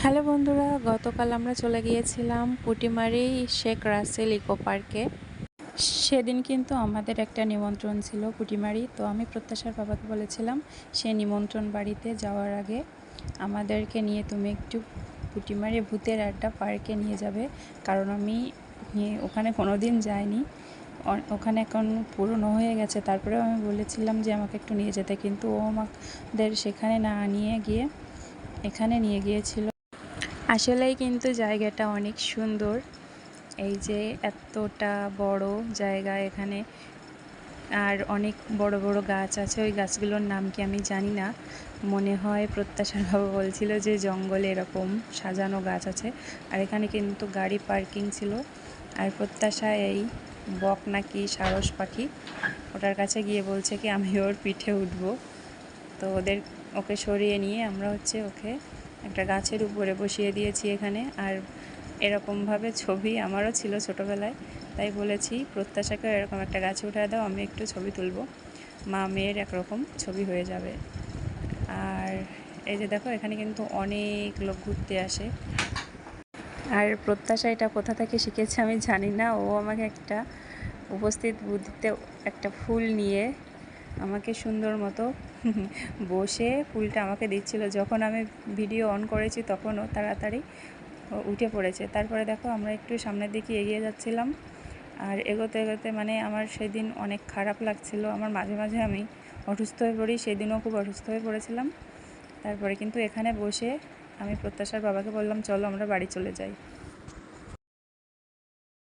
Hello বন্ধুরা, গতকাল আমরা চলে গিয়েছিলাম পুটিমারি শেখ রাসেল ইকো পার্কে। সেদিন কিন্তু আমাদের একটা নিমন্ত্রণ ছিল পুটিমারি। তো আমি প্রত্যাশার বাবাকে বলেছিলাম সে নিমন্ত্রণ বাড়িতে যাওয়ার আগে আমাদেরকে নিয়ে তুমি একটু পুটিমারি ভূতের আড্ডা পার্কে নিয়ে যাবে, কারণ আমি ওখানে কোনো দিন যাইনি। ওখানে এখন পুরনো হয়ে গেছে। তারপরেও আমি বলেছিলাম যে আমাকে একটু নিয়ে যেতে, কিন্তু ও আমাদের সেখানে না নিয়ে গিয়ে এখানে নিয়ে গিয়েছিল। আসলেই কিন্তু জায়গাটা অনেক সুন্দর। এই যে এতটা বড় জায়গা এখানে, আর অনেক বড় বড় গাছ আছে। ওই গাছগুলোর নাম কি আমি জানি না। মনে হয় প্রত্যাশার বাবা বলছিল যে জঙ্গলে এরকম সাজানো গাছ আছে। আর এখানে কিন্তু গাড়ি পার্কিং ছিল। আর প্রত্যাশা এই বক নাকি সারস পাখি, ওটার কাছে গিয়ে বলছে কি আমি ওর পিঠে উঠবো। তো ওকে সরিয়ে নিয়ে আমরা ওকে একটা গাছের উপরে বসিয়ে দিয়েছি এখানে। আর এরকমভাবে ছবি আমারও ছিল ছোটোবেলায়, তাই বলেছি প্রত্যাশাকে এরকম একটা গাছে উঠে দাও, আমি একটু ছবি তুলব, মা মেয়ের একরকম ছবি হয়ে যাবে। আর এই যে দেখো, এখানে কিন্তু অনেক লোক ঘুরতে আসে। আর প্রত্যাশা এটা কোথা থেকে শিখেছে আমি জানি না। ও আমাকে একটা উপস্থিত বুদ্ধিতে একটা ফুল নিয়ে আমাকে সুন্দর মতো বসে ফুলটা আমাকে দিচ্ছিল। যখন আমি ভিডিও অন করেছি তখনও তাড়াতাড়ি উঠে পড়েছে। তারপরে দেখো আমরা একটু সামনের দিকে এগিয়ে যাচ্ছিলাম। আর এগোতে এগোতে মানে আমার সেদিন অনেক খারাপ লাগছিল। আমার মাঝে মাঝে আমি অসুস্থ হয়ে পড়ি, সেদিনও খুব অসুস্থ হয়ে পড়েছিলাম। তারপরে কিন্তু এখানে বসে আমি প্রত্যাশার বাবাকে বললাম চলো আমরা বাড়ি চলে যাই।